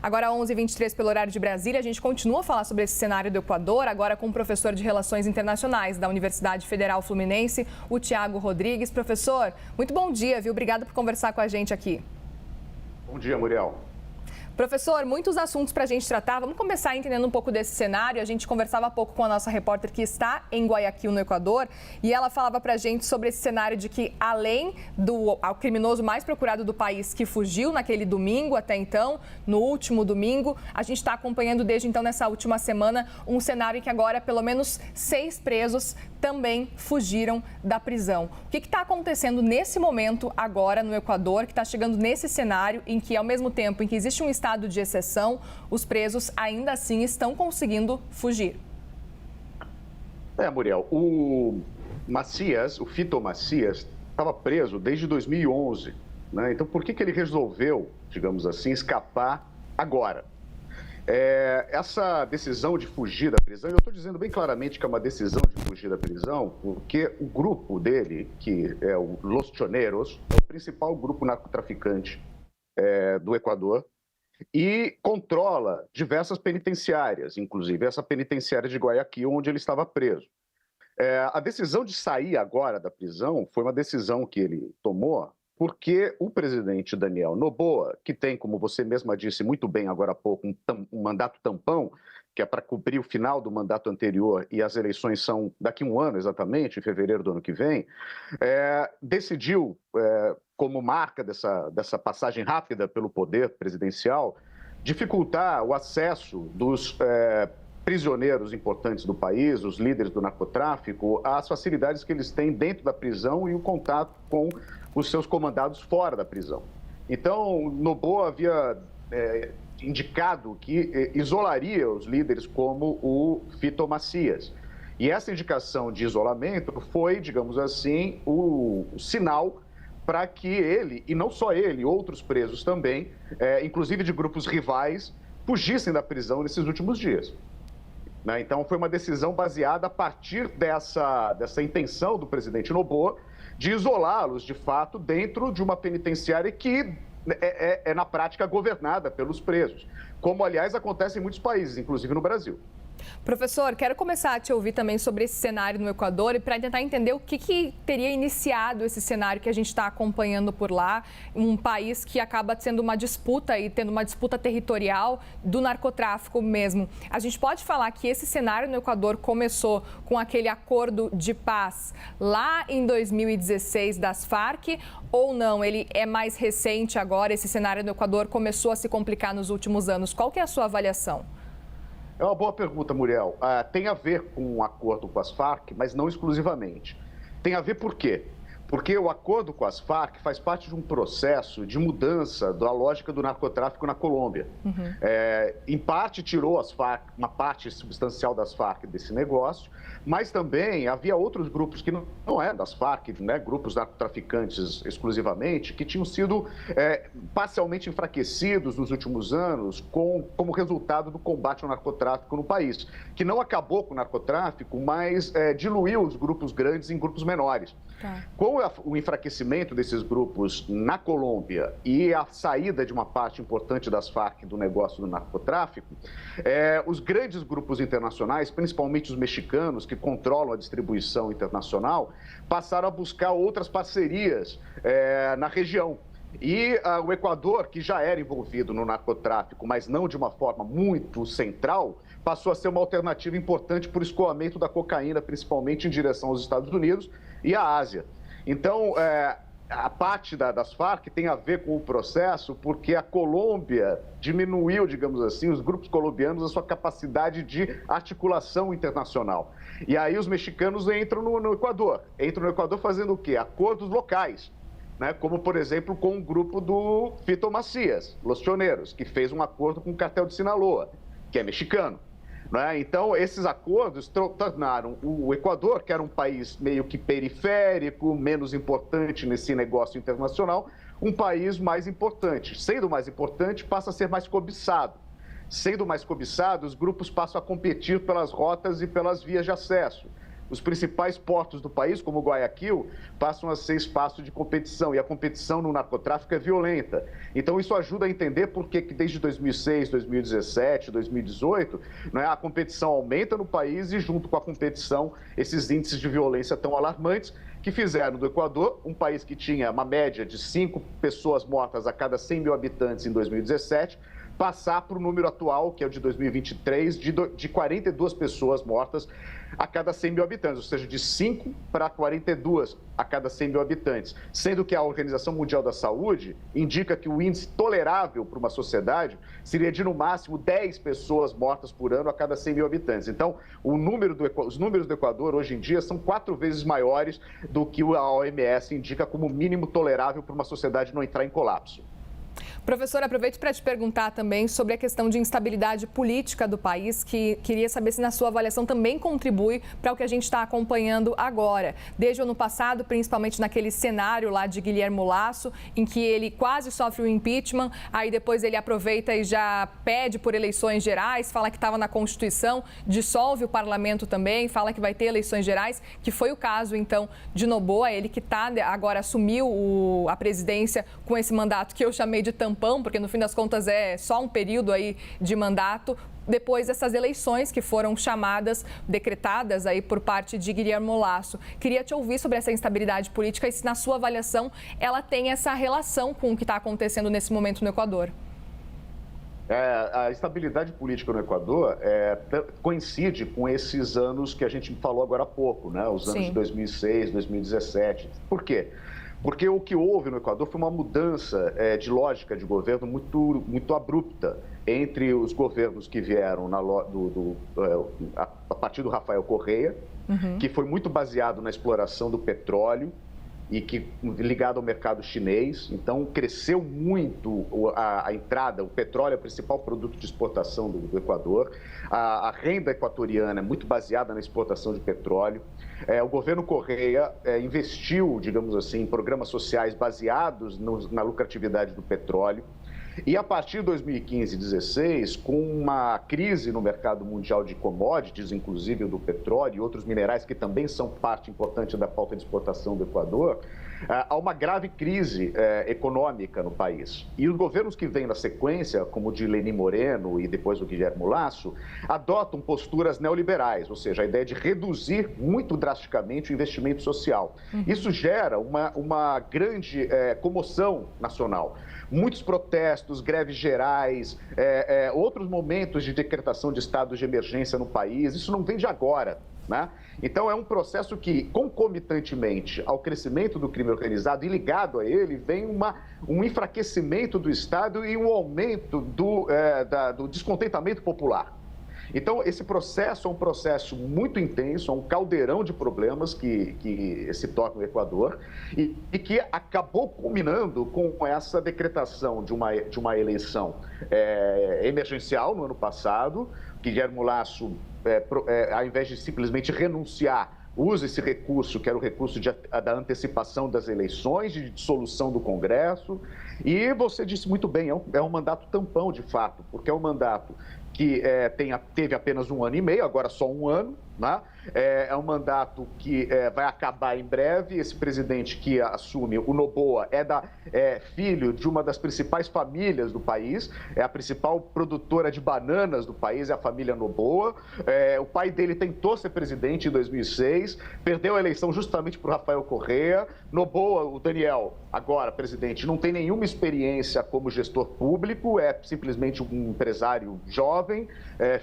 Agora 11h23 pelo horário de Brasília, a gente continua a falar sobre esse cenário do Equador, agora com o professor de Relações Internacionais da Universidade Federal Fluminense, o Tiago Rodrigues. Professor, muito bom dia, viu? Obrigada por conversar com a gente aqui. Bom dia, Muriel. Professor, muitos assuntos para a gente tratar. Vamos começar entendendo um pouco desse cenário. A gente conversava há pouco com a nossa repórter que está em Guayaquil, no Equador, e ela falava para a gente sobre esse cenário de que, além do criminoso mais procurado do país que fugiu naquele domingo até então, no último domingo, a gente está acompanhando desde então, nessa última semana, um cenário em que agora pelo menos 6 presos também fugiram da prisão. O que está acontecendo nesse momento agora no Equador, que está chegando nesse cenário em que, ao mesmo tempo em que existe um estado de exceção, os presos ainda assim estão conseguindo fugir? Muriel, o Fito Macias, estava preso desde 2011, né? Então, por que ele resolveu, digamos assim, escapar agora? Essa decisão de fugir da prisão, eu estou dizendo bem claramente que é uma decisão de fugir da prisão, porque o grupo dele, que é o Los Choneros, é o principal grupo narcotraficante do Equador, e controla diversas penitenciárias, inclusive essa penitenciária de Guayaquil, onde ele estava preso. A decisão de sair agora da prisão foi uma decisão que ele tomou porque o presidente Daniel Noboa, que tem, como você mesma disse muito bem agora há pouco, um mandato tampão, que é para cumprir o final do mandato anterior, e as eleições são daqui a um ano exatamente, em fevereiro do ano que vem, decidiu, como marca dessa passagem rápida pelo poder presidencial, dificultar o acesso dos prisioneiros importantes do país, os líderes do narcotráfico, às facilidades que eles têm dentro da prisão e o contato com os seus comandados fora da prisão. Então, Noboa havia indicado que isolaria os líderes como o Fito Macias. E essa indicação de isolamento foi, digamos assim, o sinal para que ele, e não só ele, outros presos também, inclusive de grupos rivais, fugissem da prisão nesses últimos dias. Então, foi uma decisão baseada a partir dessa intenção do presidente Noboa de isolá-los, de fato, dentro de uma penitenciária que na prática, governada pelos presos, como, aliás, acontece em muitos países, inclusive no Brasil. Professor, quero começar a te ouvir também sobre esse cenário no Equador e para tentar entender o que teria iniciado esse cenário que a gente está acompanhando por lá, um país que acaba sendo uma disputa e tendo uma disputa territorial do narcotráfico mesmo. A gente pode falar que esse cenário no Equador começou com aquele acordo de paz lá em 2016 das Farc ou não? Ele é mais recente agora, esse cenário no Equador começou a se complicar nos últimos anos. Qual que é a sua avaliação? É uma boa pergunta, Muriel. Tem a ver com um acordo com as Farc, mas não exclusivamente. Tem a ver por quê? Porque o acordo com as Farc faz parte de um processo de mudança da lógica do narcotráfico na Colômbia. Em parte, tirou as Farc, uma parte substancial das Farc desse negócio, mas também havia outros grupos que não é das Farc, né, grupos narcotraficantes exclusivamente, que tinham sido parcialmente enfraquecidos nos últimos anos como resultado do combate ao narcotráfico no país, que não acabou com o narcotráfico, mas diluiu os grupos grandes em grupos menores. Com o enfraquecimento desses grupos na Colômbia e a saída de uma parte importante das Farc do negócio do narcotráfico, os grandes grupos internacionais, principalmente os mexicanos, que controlam a distribuição internacional, passaram a buscar outras parcerias na região. E o Equador, que já era envolvido no narcotráfico, mas não de uma forma muito central, passou a ser uma alternativa importante para o escoamento da cocaína, principalmente em direção aos Estados Unidos e à Ásia. Então, a parte das Farc tem a ver com o processo porque a Colômbia diminuiu, digamos assim, os grupos colombianos, a sua capacidade de articulação internacional. E aí os mexicanos entram no Equador. Entram no Equador fazendo o quê? Acordos locais, né? Como, por exemplo, com o grupo do Fito Macias, Los Choneros, que fez um acordo com o cartel de Sinaloa, que é mexicano. Então, esses acordos tornaram o Equador, que era um país meio que periférico, menos importante nesse negócio internacional, um país mais importante. Sendo mais importante, passa a ser mais cobiçado. Sendo mais cobiçado, os grupos passam a competir pelas rotas e pelas vias de acesso. os principais portos do país, como Guayaquil, passam a ser espaço de competição, e a competição no narcotráfico é violenta. Então, isso ajuda a entender por que desde 2006, 2017, 2018, né, a competição aumenta no país e, junto com a competição, esses índices de violência tão alarmantes que fizeram do Equador, um país que tinha uma média de 5 pessoas mortas a cada 100 mil habitantes em 2017, passar para o número atual, que é o de 2023, de 42 pessoas mortas a cada 100 mil habitantes, ou seja, de 5 para 42 a cada 100 mil habitantes, sendo que a Organização Mundial da Saúde indica que o índice tolerável para uma sociedade seria de, no máximo, 10 pessoas mortas por ano a cada 100 mil habitantes. Então, os números do Equador, hoje em dia, são 4 vezes maiores do que a OMS indica como mínimo tolerável para uma sociedade não entrar em colapso. Professor, aproveito para te perguntar também sobre a questão de instabilidade política do país, que queria saber se na sua avaliação também contribui para o que a gente está acompanhando agora. Desde o ano passado, principalmente naquele cenário lá de Guilherme Lasso, em que ele quase sofre o impeachment, aí depois ele aproveita e já pede por eleições gerais, fala que estava na Constituição, dissolve o parlamento também, fala que vai ter eleições gerais, que foi o caso, então, de Noboa, ele que agora assumiu a presidência com esse mandato que eu chamei de tampão, porque no fim das contas é só um período aí de mandato, depois dessas eleições que foram decretadas aí por parte de Guilherme Lasso. Queria te ouvir sobre essa instabilidade política e se, na sua avaliação, ela tem essa relação com o que está acontecendo nesse momento no Equador. A estabilidade política no Equador coincide com esses anos que a gente falou agora há pouco, né? Os anos de 2006, 2017. Por quê? Porque o que houve no Equador foi uma mudança de lógica de governo muito abrupta entre os governos que vieram a partir do Rafael Correa, que foi muito baseado na exploração do petróleo e que ligado ao mercado chinês. Então, cresceu muito a entrada, o petróleo é o principal produto de exportação do Equador. A renda equatoriana é muito baseada na exportação de petróleo. O governo Correa investiu, digamos assim, em programas sociais baseados na lucratividade do petróleo. E a partir de 2015 e 2016, com uma crise no mercado mundial de commodities, inclusive do petróleo e outros minerais que também são parte importante da pauta de exportação do Equador, há uma grave crise econômica no país. E os governos que vêm na sequência, como o de Lenín Moreno e depois o Guilherme Lasso, adotam posturas neoliberais, ou seja, a ideia de reduzir muito drasticamente o investimento social. Isso gera uma grande comoção nacional. Muitos protestos, greves gerais, outros momentos de decretação de estado de emergência no país. Isso não vem de agora, né? Então, é um processo que, concomitantemente ao crescimento do crime organizado e ligado a ele, vem um enfraquecimento do Estado e um aumento do descontentamento popular. Então, esse processo é um processo muito intenso, é um caldeirão de problemas que se toca no Equador e que acabou culminando com essa decretação de uma eleição emergencial no ano passado. Guilherme Lasso, ao invés de simplesmente renunciar, usa esse recurso, que era o recurso da antecipação das eleições, de dissolução do Congresso. E você disse muito bem, é um mandato tampão, de fato, porque é um mandato que teve apenas 1 ano e meio, agora só 1 ano, né? É um mandato que vai acabar em breve. Esse presidente que assume, o Noboa, é filho de uma das principais famílias do país, é a principal produtora de bananas do país, é a família Noboa. O pai dele tentou ser presidente em 2006, perdeu a eleição justamente por Rafael Correa. Noboa, o Daniel, agora presidente, não tem nenhuma experiência como gestor público, é simplesmente um empresário jovem,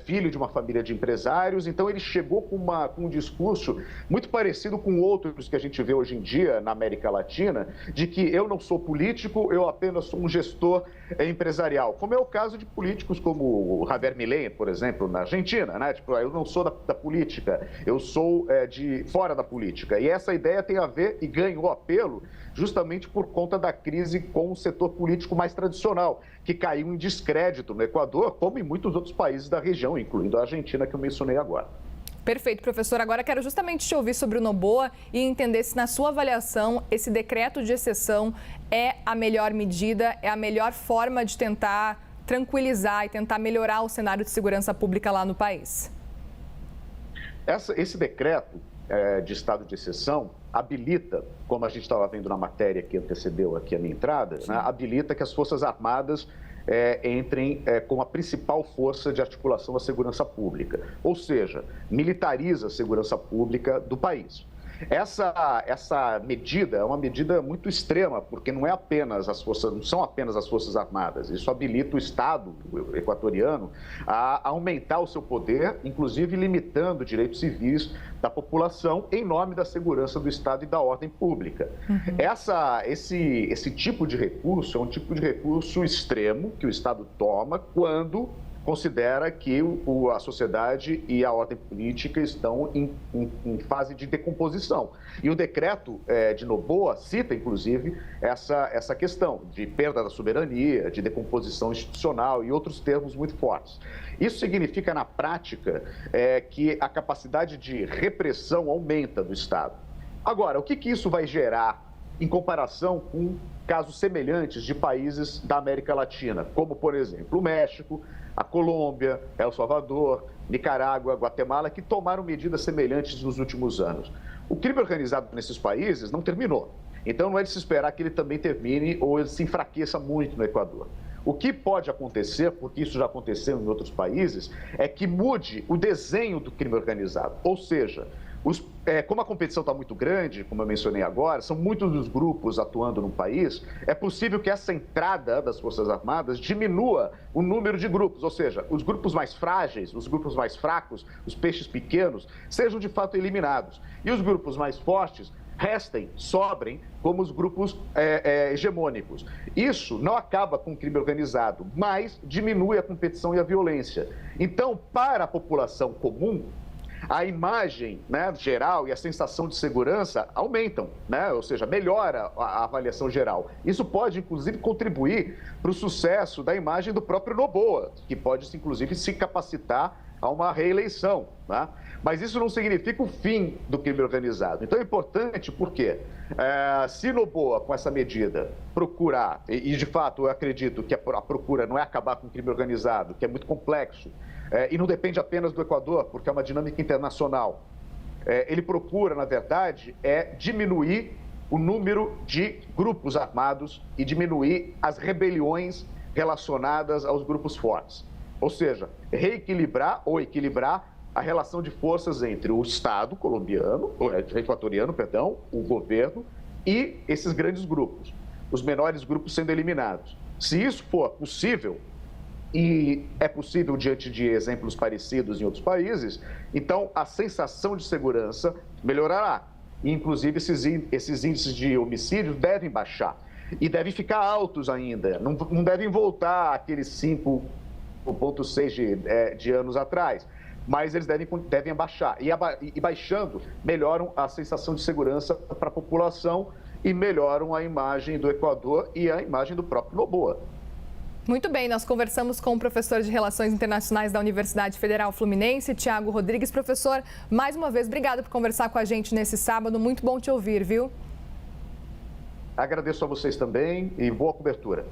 filho de uma família de empresários. Então, ele chegou com um discurso muito parecido com outros que a gente vê hoje em dia na América Latina, de que eu não sou político, eu apenas sou um gestor empresarial. Como é o caso de políticos como o Javier Milei, por exemplo, na Argentina, né? Tipo, eu não sou da política, eu sou de fora da política. E essa ideia tem a ver e ganhou apelo justamente por conta da crise com o setor político mais tradicional, que caiu em descrédito no Equador, como em muitos outros países da região, incluindo a Argentina, que eu mencionei agora. Perfeito, professor. Agora quero justamente te ouvir sobre o Noboa e entender se, na sua avaliação, esse decreto de exceção é a melhor medida, é a melhor forma de tentar tranquilizar e tentar melhorar o cenário de segurança pública lá no país. Esse decreto de estado de exceção habilita, como a gente estava vendo na matéria que antecedeu aqui a minha entrada, né, habilita que as Forças Armadas entrem como a principal força de articulação da segurança pública, ou seja, militariza a segurança pública do país. Essa medida é uma medida muito extrema, porque não são apenas as Forças Armadas. Isso habilita o Estado equatoriano a aumentar o seu poder, inclusive limitando direitos civis da população em nome da segurança do Estado e da ordem pública. Esse tipo de recurso é um tipo de recurso extremo que o Estado toma quando considera que a sociedade e a ordem política estão em fase de decomposição. E o decreto de Noboa cita, inclusive, essa questão de perda da soberania, de decomposição institucional e outros termos muito fortes. Isso significa, na prática, que a capacidade de repressão aumenta do Estado. Agora, o que isso vai gerar em comparação com casos semelhantes de países da América Latina, como, por exemplo, o México, a Colômbia, El Salvador, Nicarágua, Guatemala, que tomaram medidas semelhantes nos últimos anos. O crime organizado nesses países não terminou. Então, não é de se esperar que ele também termine ou ele se enfraqueça muito no Equador. O que pode acontecer, porque isso já aconteceu em outros países, é que mude o desenho do crime organizado. Ou seja, como a competição está muito grande, como eu mencionei agora, são muitos os grupos atuando no país, é possível que essa entrada das Forças Armadas diminua o número de grupos, ou seja, os grupos mais frágeis, os grupos mais fracos, os peixes pequenos, sejam de fato eliminados. E os grupos mais fortes sobrem como os grupos hegemônicos. Isso não acaba com o crime organizado, mas diminui a competição e a violência. Então, para a população comum, a imagem, né, geral e a sensação de segurança aumentam, né? Ou seja, melhora a avaliação geral. Isso pode, inclusive, contribuir para o sucesso da imagem do próprio Noboa, que pode, inclusive, se capacitar a uma reeleição, né? Mas isso não significa o fim do crime organizado. Então é importante porque se Noboa, com essa medida, procurar, e de fato eu acredito que a procura não é acabar com o crime organizado, que é muito complexo, e não depende apenas do Equador, porque é uma dinâmica internacional. Ele procura, na verdade, diminuir o número de grupos armados e diminuir as rebeliões relacionadas aos grupos fortes. Ou seja, reequilibrar ou equilibrar a relação de forças entre o Estado equatoriano, o governo e esses grandes grupos, os menores grupos sendo eliminados. Se isso for possível, e é possível diante de exemplos parecidos em outros países, então a sensação de segurança melhorará. E, inclusive, esses índices de homicídios devem baixar e devem ficar altos ainda, não devem voltar àqueles 5,6 de anos atrás, mas eles devem baixar. E baixando, melhoram a sensação de segurança para a população e melhoram a imagem do Equador e a imagem do próprio Noboa. Muito bem, nós conversamos com o professor de Relações Internacionais da Universidade Federal Fluminense, Thiago Rodrigues. Professor, mais uma vez, obrigado por conversar com a gente nesse sábado. Muito bom te ouvir, viu? Agradeço a vocês também e boa cobertura.